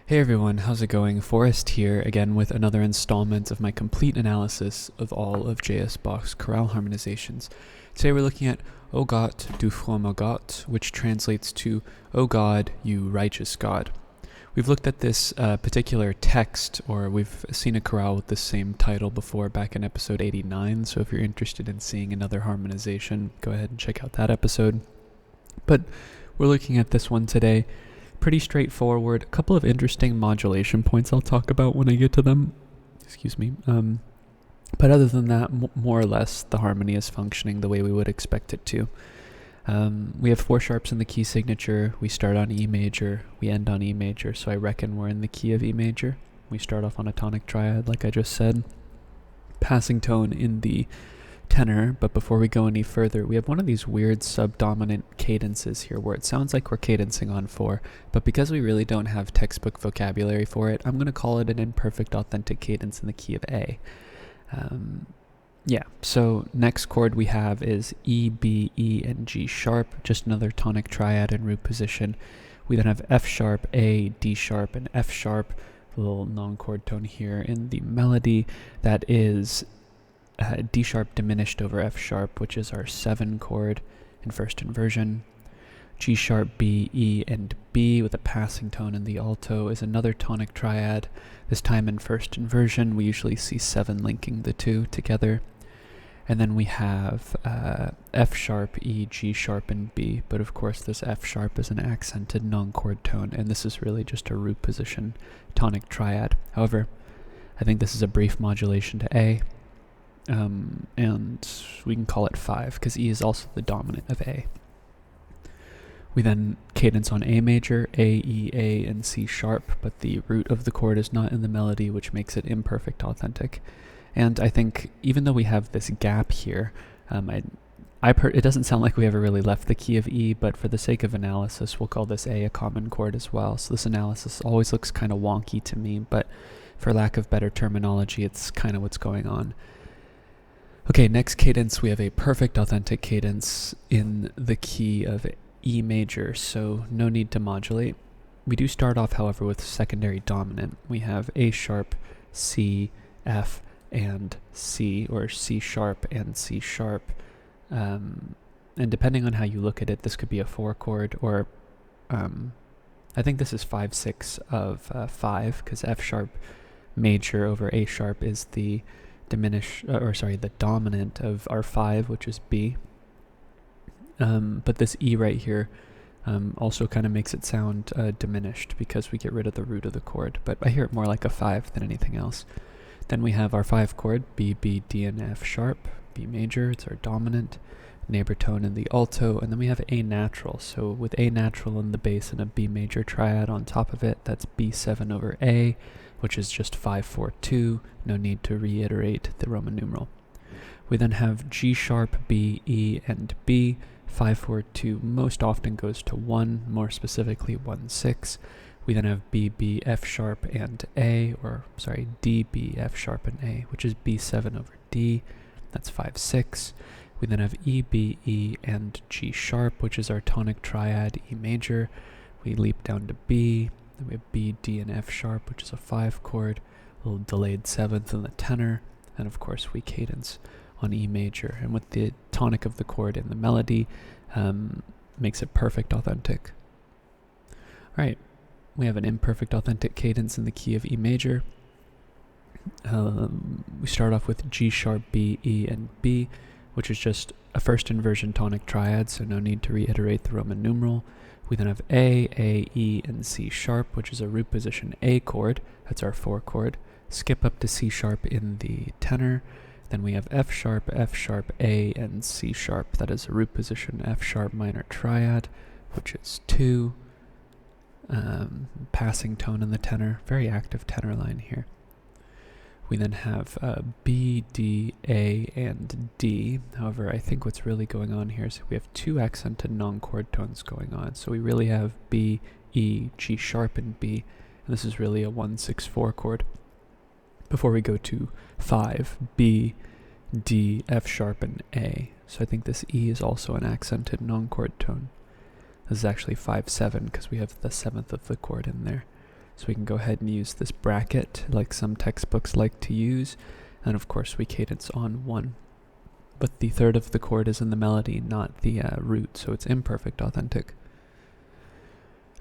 Hey everyone, how's it going? Forrest here, again with another installment of my complete analysis of all of J.S. Bach's chorale harmonizations. Today we're looking at O Gott, du frommer Gott, which translates to O God, you righteous God. We've looked at this particular text, or we've seen a chorale with the same title before back in episode 89, so if you're interested in seeing another harmonization, go ahead and check out that episode. But we're looking at this one today. Pretty straightforward. A couple of interesting modulation points I'll talk about when I get to them. Excuse me. But other than that, more or less, the harmony is functioning the way we would expect it to. We have 4 sharps in the key signature. We start on E major. We end on E major. So I reckon we're in the key of E major. We start off on a tonic triad, like I just said. Passing tone in the tenor, but before we go any further, we have one of these weird subdominant cadences here where it sounds like we're cadencing on 4, but because we really don't have textbook vocabulary for it, I'm going to call it an imperfect authentic cadence in the key of A. So next chord we have is E, B, E, and G sharp, just another tonic triad in root position. We then have F sharp, A, D sharp, and F sharp, a little non-chord tone here in the melody. That is D sharp diminished over F sharp, which is our 7 chord in first inversion. G sharp, B, E, and B with a passing tone in the alto is another tonic triad. This time in first inversion, we usually see 7 linking the two together. And then we have F sharp, E, G sharp, and B, but of course this F sharp is an accented non-chord tone, and this is really just a root position tonic triad. However, I think this is a brief modulation to A. And we can call it 5 because E is also the dominant of A. We then cadence on A major, A, E, A, and C sharp, but the root of the chord is not in the melody, which makes it imperfect authentic. And I think even though we have this gap here, it doesn't sound like we ever really left the key of E, but for the sake of analysis, we'll call this A a common chord as well. So this analysis always looks kind of wonky to me, but for lack of better terminology, it's kind of what's going on. Okay, next cadence, we have a perfect authentic cadence in the key of E major, so no need to modulate. We do start off, however, with secondary dominant. We have A sharp, C, F, and C, or C sharp and C sharp. And depending on how you look at it, this could be a 4 chord, or I think this is 5/6 of 5, because F sharp major over A sharp is the the dominant of our 5, which is B. But this E right here also kind of makes it sound diminished because we get rid of the root of the chord, but I hear it more like a 5 than anything else. Then we have our 5 chord, B, B, D, and F sharp, B major, it's our dominant, neighbor tone in the alto, and then we have A natural. So with A natural in the bass and a B major triad on top of it, that's B7 over A, which is just 5/4/2, no need to reiterate the Roman numeral. We then have G sharp, B, E, and B. 5/4/2 most often goes to 1, more specifically 1/6. We then have B, B, F sharp, and A, D, B, F sharp, and A, which is B7 over D, that's 5/6. We then have E, B, E, and G sharp, which is our tonic triad, E major. We leap down to B. Then we have B, D, and F sharp, which is a 5 chord, a little delayed 7th in the tenor, and of course we cadence on E major. And with the tonic of the chord in the melody, makes it perfect authentic. Alright, we have an imperfect authentic cadence in the key of E major. We start off with G sharp, B, E, and B, which is just a first inversion tonic triad, so no need to reiterate the Roman numeral. We then have A, E, and C sharp, which is a root position A chord. That's our 4 chord. Skip up to C sharp in the tenor. Then we have F sharp, A, and C sharp. That is a root position F sharp minor triad, which is 2. Passing tone in the tenor. Very active tenor line here. We then have B, D, A, and D. However, I think what's really going on here is we have 2 accented non-chord tones going on. So we really have B, E, G sharp, and B. And this is really a 1/6/4 chord. Before we go to 5, B, D, F sharp, and A. So I think this E is also an accented non-chord tone. This is actually 5/7 because we have the 7th of the chord in there. So we can go ahead and use this bracket like some textbooks like to use. And of course we cadence on 1. But the third of the chord is in the melody, not the root, so it's imperfect authentic.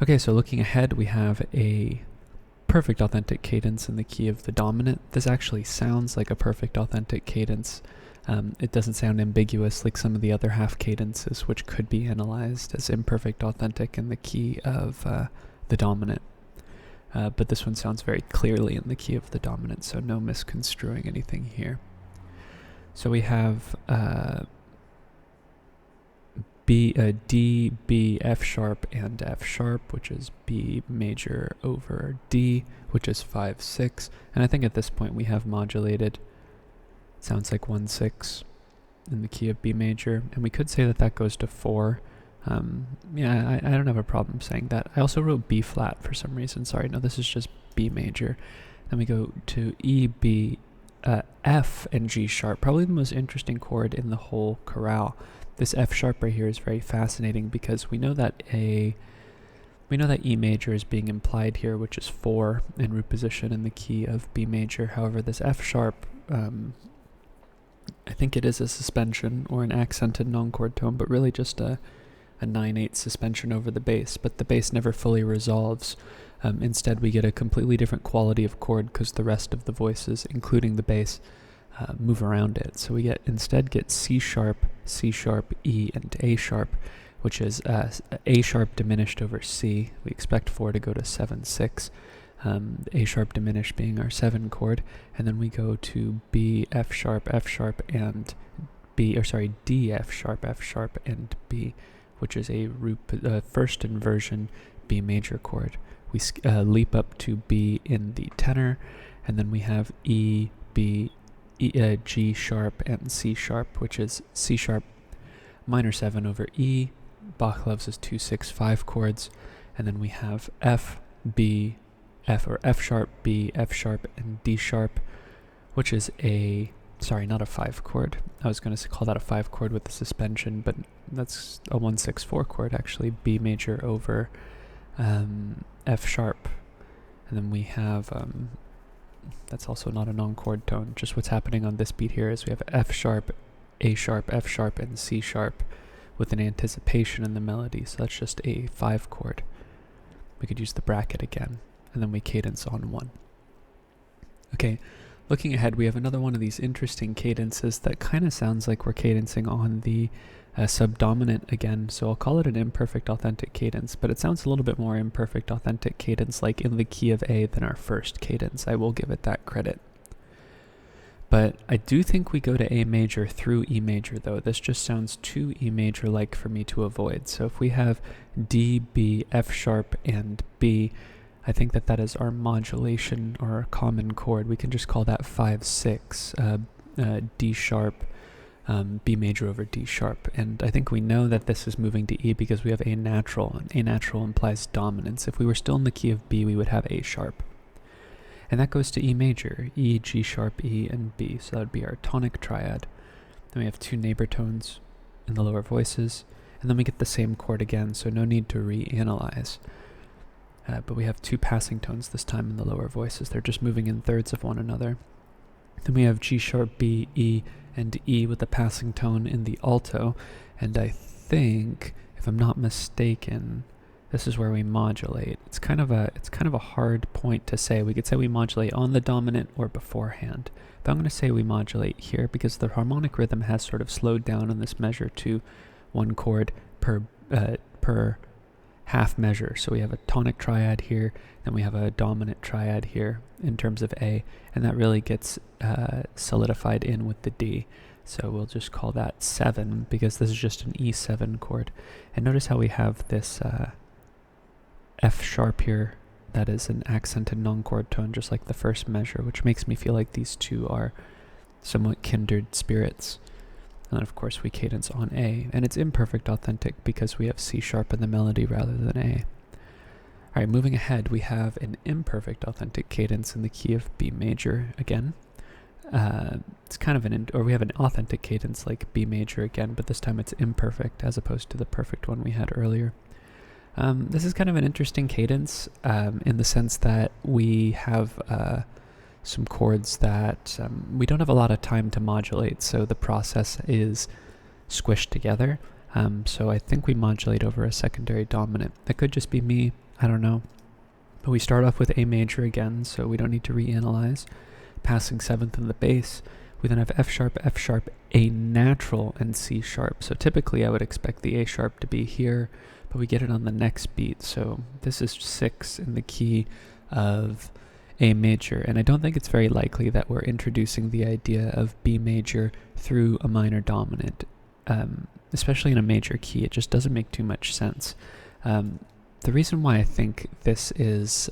Okay, so looking ahead, we have a perfect authentic cadence in the key of the dominant. This actually sounds like a perfect authentic cadence. It doesn't sound ambiguous like some of the other half cadences, which could be analyzed as imperfect authentic in the key of the dominant. But this one sounds very clearly in the key of the dominant, so no misconstruing anything here. So we have D, B, F sharp, and F sharp, which is B major over D, which is 5/6. And I think at this point we have modulated. It sounds like 1/6 in the key of B major, and we could say that that goes to 4. Yeah, I don't have a problem saying that. I also wrote B flat for some reason. Sorry, no, this is just B major. Then we go to E, B, F, and G sharp. Probably the most interesting chord in the whole chorale. This F sharp right here is very fascinating because we know that E major is being implied here, which is 4 in root position in the key of B major. However, this F sharp, I think it is a suspension or an accented non-chord tone, but really just a 9/8 suspension over the bass, but the bass never fully resolves. Instead, we get a completely different quality of chord because the rest of the voices, including the bass, move around it. So we instead get C sharp, E, and A sharp, which is A sharp diminished over C. We expect 4 to go to 7/6. A sharp diminished being our 7 chord, and then we go to B, F sharp, and B, D, F sharp, and B, which is a first inversion B major chord. We leap up to B in the tenor, and then we have E, B, G sharp, and C sharp, which is C sharp minor 7 over E. Bach loves his 2-6-5 chords, and then we have F, B, F sharp, B, F sharp, and D sharp, which is not a 5 chord. I was going to call that a 5 chord with the suspension, but that's a 1-6-4 chord actually, B major over F sharp. And then we have, that's also not a non-chord tone. Just what's happening on this beat here is we have F sharp, A sharp, F sharp, and C sharp with an anticipation in the melody. So that's just a 5 chord. We could use the bracket again, and then we cadence on 1. Okay, looking ahead, we have another one of these interesting cadences that kind of sounds like we're cadencing on the subdominant again, so I'll call it an imperfect authentic cadence, but it sounds a little bit more imperfect authentic cadence like in the key of A than our first cadence. I will give it that credit. But I do think we go to A major through E major, though. This just sounds too E major-like for me to avoid. So if we have D, B, F sharp, and B, I think that is our modulation or our common chord. We can just call that 5/6, D sharp, B major over D sharp. And I think we know that this is moving to E because we have A natural, and A natural implies dominance. If we were still in the key of B, we would have A sharp. And that goes to E major, E, G sharp, E, and B. So that would be our tonic triad. Then we have 2 neighbor tones in the lower voices, and then we get the same chord again, so no need to reanalyze. But we have 2 passing tones this time in the lower voices. They're just moving in thirds of one another. Then we have G sharp, B, E, and E with the passing tone in the alto. And I think, if I'm not mistaken, this is where we modulate. It's kind of a hard point to say. We could say we modulate on the dominant or beforehand. But I'm going to say we modulate here because the harmonic rhythm has sort of slowed down in this measure to 1 chord per half measure. So we have a tonic triad here, then we have a dominant triad here in terms of A, and that really gets solidified in with the D. So we'll just call that 7 because this is just an E7 chord. And notice how we have this F sharp here that is an accented non-chord tone just like the first measure, which makes me feel like these two are somewhat kindred spirits. And then of course we cadence on A, and it's imperfect authentic because we have C sharp in the melody rather than A. Alright, moving ahead, we have an imperfect authentic cadence in the key of B major again. It's kind of or we have an authentic cadence like B major again, but this time it's imperfect as opposed to the perfect one we had earlier. This is kind of an interesting cadence in the sense that we have some chords that we don't have a lot of time to modulate, so the process is squished together. So I think we modulate over a secondary dominant. That could just be me, I don't know. But we start off with A major again, so we don't need to reanalyze. Passing 7th in the bass. We then have F sharp, A natural, and C sharp. So typically I would expect the A sharp to be here, but we get it on the next beat. So this is 6 in the key of A major, and I don't think it's very likely that we're introducing the idea of B major through a minor dominant, especially in a major key. It just doesn't make too much sense. The reason why I think this is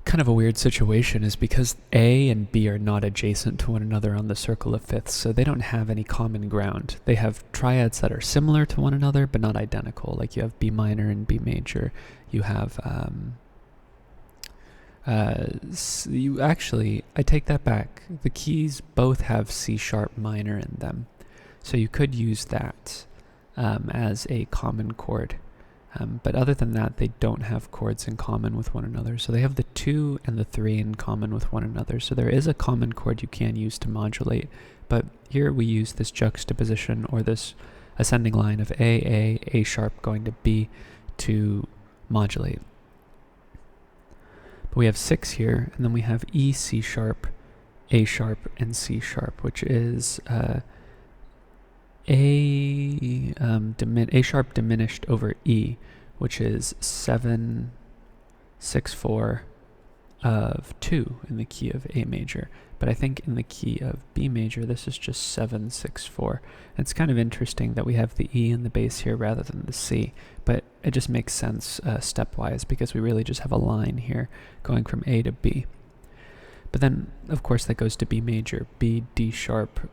kind of a weird situation is because A and B are not adjacent to one another on the circle of fifths, so they don't have any common ground. They have triads that are similar to one another, but not identical. Like you have B minor and B major. You have, I take that back. The keys both have C sharp minor in them, so you could use that as a common chord. But other than that, they don't have chords in common with one another. So they have the 2 and the 3 in common with one another. So there is a common chord you can use to modulate. But here we use this juxtaposition or this ascending line of A sharp going to B to modulate. But we have 6 here, and then we have E, C sharp, A sharp, and C sharp, which is A sharp diminished over E, which is 7, 6, 4 of 2 in the key of A major. But I think in the key of B major, this is just 7, 6, 4. And it's kind of interesting that we have the E in the bass here rather than the C, but it just makes sense stepwise because we really just have a line here going from A to B. But then, of course, that goes to B major, B, D sharp,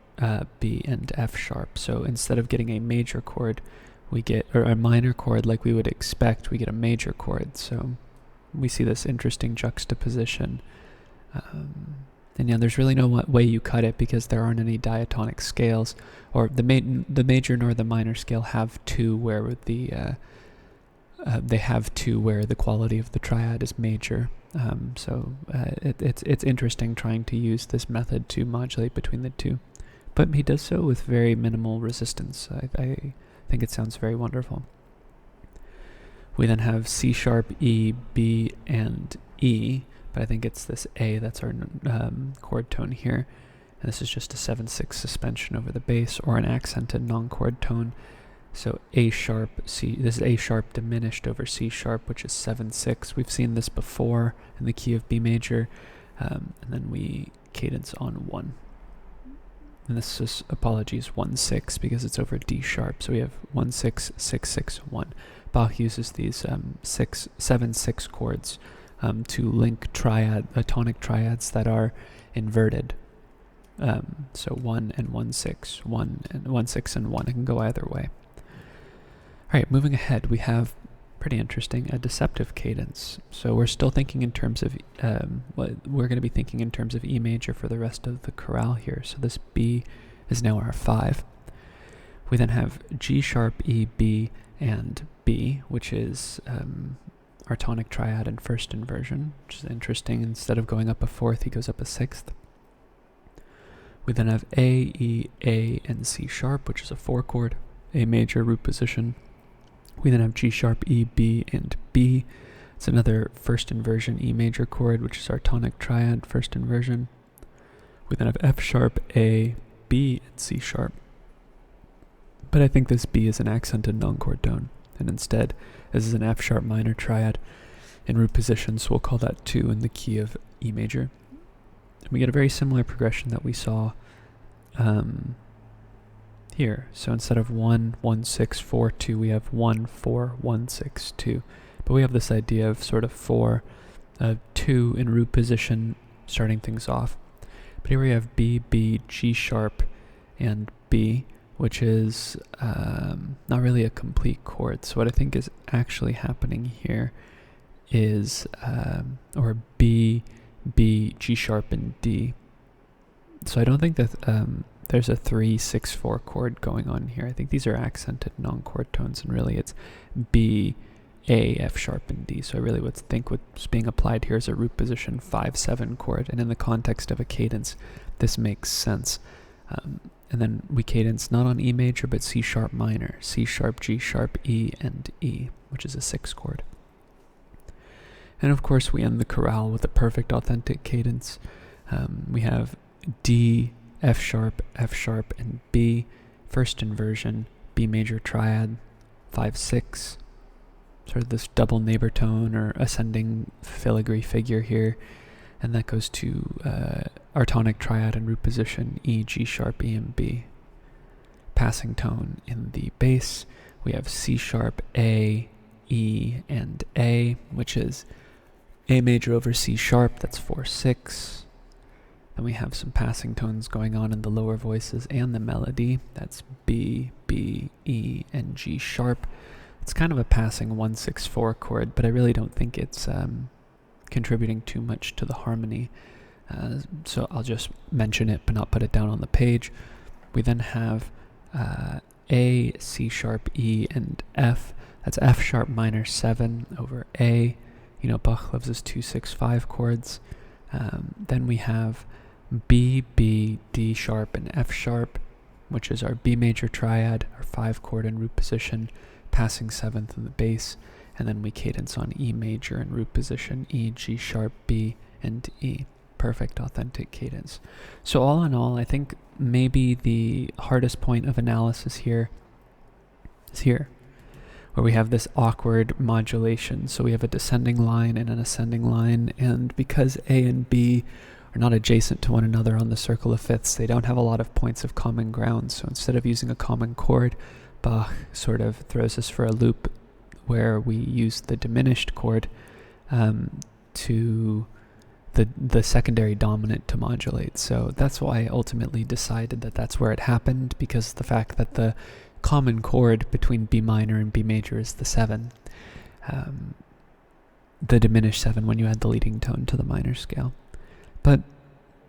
B, and F sharp. So instead of getting a major chord, we get, or a minor chord like we would expect, we get a major chord. So we see this interesting juxtaposition. And yeah, there's really no way you cut it because there aren't any diatonic scales, or the major nor the minor scale have 2 where they have 2 where the quality of the triad is major. So it's interesting trying to use this method to modulate between the 2. But he does so with very minimal resistance. I think it sounds very wonderful. We then have C sharp, E, B, and E, but I think it's this A that's our chord tone here. And this is just a 7/6 suspension over the bass, or an accented non-chord tone. So A sharp, C, this is A sharp diminished over C sharp, which is 7/6. We've seen this before in the key of B major. And then we cadence on 1. And this is, apologies, 1/6 because it's over D sharp. So we have 1/6, 6/6, 1. Bach uses these 7/6 chords to link tonic triads that are inverted. So 1 and 1/6, 1 and 1/6 and 1. It can go either way. All right, moving ahead, we have, pretty interesting, a deceptive cadence. So we're still thinking in terms of, we're going to be thinking in terms of E major for the rest of the chorale here. So this B is now our 5. We then have G sharp, E, B, and B, which is our tonic triad in first inversion, which is interesting. Instead of going up a 4th, he goes up a 6th. We then have A, E, A, and C sharp, which is a 4 chord, A major root position. We then have G sharp, E, B, and B. It's another first inversion E major chord, which is our tonic triad, first inversion. We then have F sharp, A, B, and C sharp. But I think this B is an accented non-chord tone, and instead, this is an F sharp minor triad in root position, so we'll call that 2 in the key of E major. And we get a very similar progression that we saw here. So instead of 1, 1, 6, 4, 2, we have 1, 4, 1, 6, 2. But we have this idea of sort of 4, 2 in root position, starting things off. But here we have B, B, G sharp, and B, which is not really a complete chord. So what I think is actually happening here is, or B, B, G sharp, and D. So I don't think that there's a 3-6-4 chord going on here. I think these are accented non-chord tones, and really it's B, A, F sharp, and D. So I really would think what's being applied here is a root position 5-7 chord, and in the context of a cadence, this makes sense. And then we cadence not on E major, but C sharp minor, C sharp, G sharp, E, and E, which is a 6 chord. And of course, we end the chorale with a perfect authentic cadence. We have D, F sharp, and B, first inversion, B major triad, 5-6, sort of this double neighbor tone or ascending filigree figure here. And that goes to our tonic triad and root position, E, G sharp, E, and B. Passing tone in the bass, we have C sharp, A, E, and A, which is A major over C sharp, that's 4-6. Then we have some passing tones going on in the lower voices and the melody, that's B, B, E, and G sharp. It's kind of a passing 1-6-4 chord, but I really don't think it's contributing too much to the harmony, so I'll just mention it but not put it down on the page. We then have A, C sharp, E, and F. That's F sharp minor 7 over A. You know, Bach loves his 2-6-5 chords. Then we have B, B, D sharp, and F sharp, which is our B major triad, our 5 chord and root position, passing 7th in the bass. And then we cadence on E major and root position, E, G sharp, B, and E. Perfect authentic cadence. So all in all, I think maybe the hardest point of analysis here is here, where we have this awkward modulation. So we have a descending line and an ascending line, and because A and B are not adjacent to one another on the circle of fifths, they don't have a lot of points of common ground. So instead of using a common chord, Bach sort of throws us for a loop where we use the diminished chord to the secondary dominant to modulate. So that's why I ultimately decided that that's where it happened, because the fact that the common chord between B minor and B major is the 7, the diminished 7 when you add the leading tone to the minor scale. But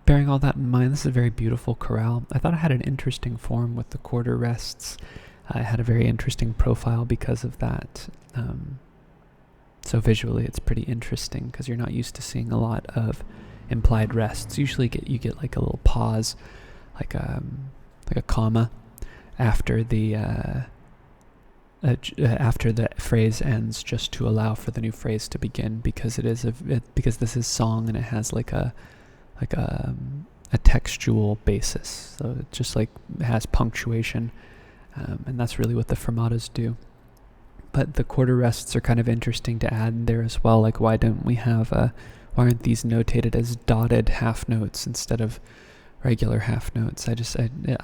bearing all that in mind, this is a very beautiful chorale. I thought it had an interesting form with the quarter rests. It had a very interesting profile because of that. So visually it's pretty interesting because you're not used to seeing a lot of implied rests. Usually you get like a little pause, like a comma after the phrase ends, just to allow for the new phrase to begin, because because this is song and it has like a textual basis. So it just like has punctuation. And that's really what the fermatas do. But the quarter rests are kind of interesting to add there as well. Like, why aren't these notated as dotted half notes instead of regular half notes? I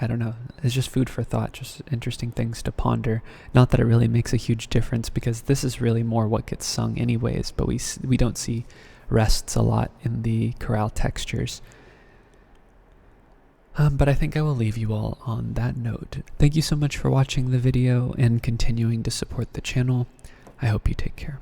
don't know. It's just food for thought, just interesting things to ponder. Not that it really makes a huge difference, because this is really more what gets sung anyways, but we don't see rests a lot in the chorale textures. But I think I will leave you all on that note. Thank you so much for watching the video and continuing to support the channel. I hope you take care.